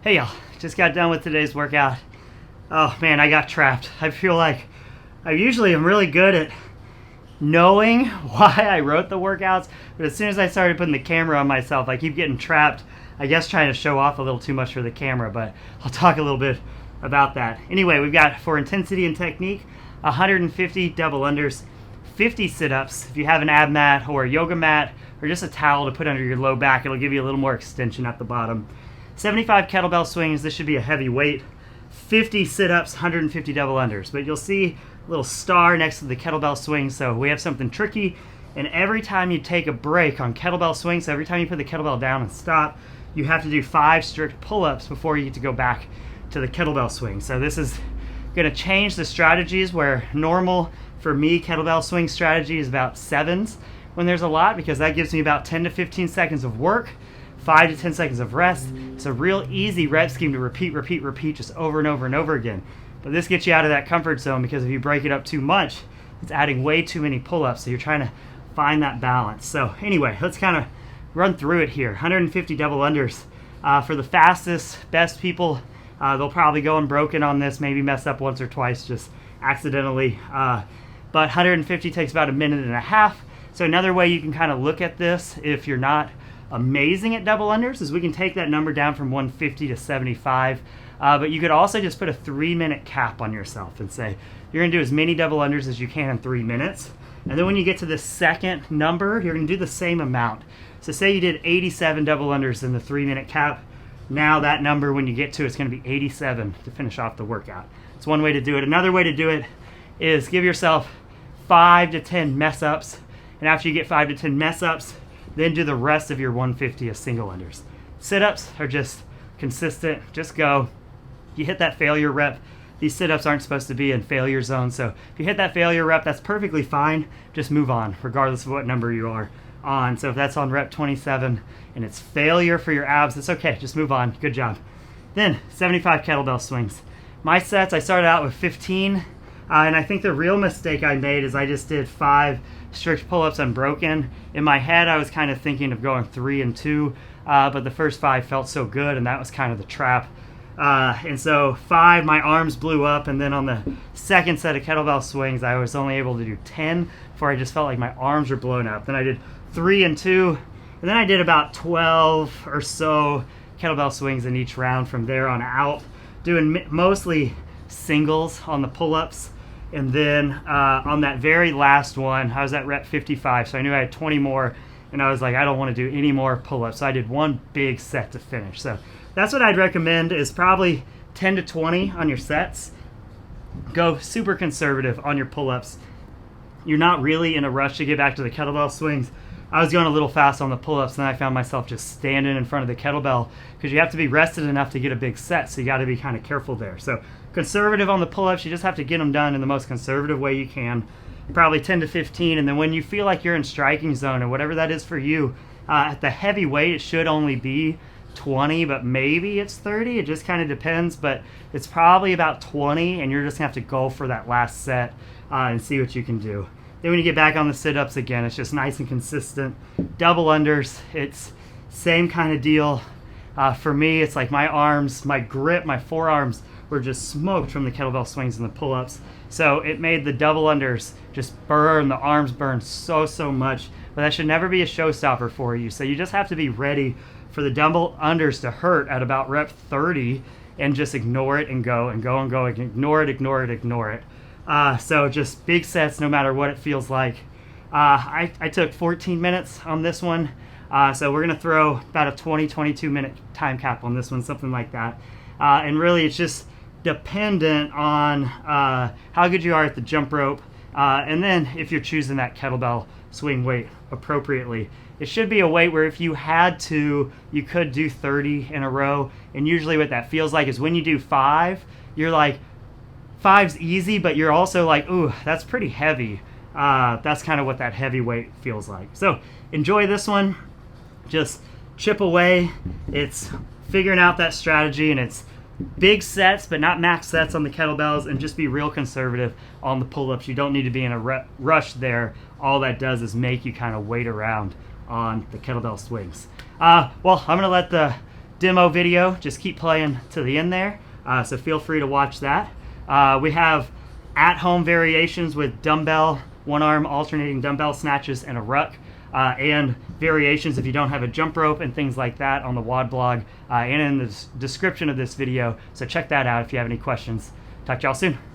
Hey y'all, just got done with today's workout. Oh man, I got trapped. I feel like I usually am really good at knowing why I wrote the workouts, but as soon as I started putting the camera on myself, I keep getting trapped. I guess trying to show off a little too much for the camera, but I'll talk a little bit about that. Anyway, we've got for intensity and technique, 150 double unders, 50 sit-ups. If you have an ab mat or a yoga mat or just a towel to put under your low back, it'll give you a little more extension at the bottom. 75 kettlebell swings. This should be a heavy weight. 50 sit-ups, 150 double unders. But you'll see a little star next to the kettlebell swing, so we have something tricky. And every time you take a break on kettlebell swings, so every time you put the kettlebell down and stop, you have to do 5 strict pull-ups before you get to go back to the kettlebell swing. So this is going to change the strategies where normal, for me, kettlebell swing strategy is about 7s when there's a lot, because that gives me about 10 to 15 seconds of work, 5 to 10 seconds of rest. It's a real easy rep scheme to repeat just over and over and over again. But this gets you out of that comfort zone, because if you break it up too much, it's adding way too many pull-ups. So you're trying to find that balance. So anyway, let's kind of run through it here. 150 double unders. For the fastest, best people, they'll probably go unbroken on this, maybe mess up once or twice just accidentally. But 150 takes about a minute and a half. So another way you can kind of look at this, if you're not amazing at double unders, is we can take that number down from 150 to 75. But you could also just put a 3-minute cap on yourself and say you're going to do as many double unders as you can in 3 minutes. And then when you get to the second number, you're going to do the same amount. So say you did 87 double unders in the 3-minute cap. Now that number, when you get to, it's going to be 87 to finish off the workout. It's one way to do it. Another way to do it is give yourself 5 to 10 mess ups. And after you get 5 to 10 mess ups, then do the rest of your 150 as single unders. Sit-ups are just consistent. Just go. You hit that failure rep. These sit-ups aren't supposed to be in failure zone. So if you hit that failure rep, that's perfectly fine. Just move on, regardless of what number you are on. So if that's on rep 27 and it's failure for your abs, it's okay. Just move on. Good job. Then 75 kettlebell swings. My sets, I started out with 15. And I think the real mistake I made is I just did 5 strict pull-ups unbroken. In my head, I was kind of thinking of going 3 and 2, but the first 5 felt so good, and that was kind of the trap. And so 5, my arms blew up, and then on the second set of kettlebell swings, I was only able to do 10 before I just felt like my arms were blown up. Then I did 3 and 2, and then I did about 12 or so kettlebell swings in each round from there on out, doing mostly singles on the pull-ups. And then on that very last one, I was at rep 55, so I knew I had 20 more, and I was like, I don't want to do any more pull-ups. So I did one big set to finish. So that's what I'd recommend, is probably 10 to 20 on your sets. Go super conservative on your pull-ups. You're not really in a rush to get back to the kettlebell swings. I was going a little fast on the pull-ups, and then I found myself just standing in front of the kettlebell, because you have to be rested enough to get a big set, so you got to be kind of careful there. So conservative on the pull-ups, you just have to get them done in the most conservative way you can, probably 10 to 15, and then when you feel like you're in striking zone, or whatever that is for you, at the heavy weight, it should only be 20, but maybe it's 30. It just kind of depends, but it's probably about 20, and you're just going to have to go for that last set and see what you can do. Then when you get back on the sit-ups again, it's just nice and consistent. Double unders, it's same kind of deal. For me, it's like my arms, my grip, my forearms were just smoked from the kettlebell swings and the pull-ups. So it made the double unders just burn, the arms burn so much. But that should never be a showstopper for you. So you just have to be ready for the double unders to hurt at about rep 30 and just ignore it and go and go and go and ignore it. So just big sets no matter what it feels like. I took 14 minutes on this one. So we're going to throw about a 22 minute time cap on this one, something like that. And really it's just dependent on how good you are at the jump rope. And then if you're choosing that kettlebell swing weight appropriately. It should be a weight where if you had to, you could do 30 in a row. And usually what that feels like is when you do 5, you're like, 5's easy, but you're also like, ooh, that's pretty heavy. That's kind of what that heavy weight feels like. So enjoy this one. Just chip away. It's figuring out that strategy, and it's big sets, but not max sets on the kettlebells, and just be real conservative on the pull-ups. You don't need to be in a rush there. All that does is make you kind of wait around on the kettlebell swings. Well, I'm going to let the demo video. Just keep playing to the end there. So feel free to watch that. We have at-home variations with dumbbell, one-arm alternating dumbbell snatches and a ruck, and variations if you don't have a jump rope and things like that on the WOD blog and in the description of this video. So check that out if you have any questions. Talk to y'all soon.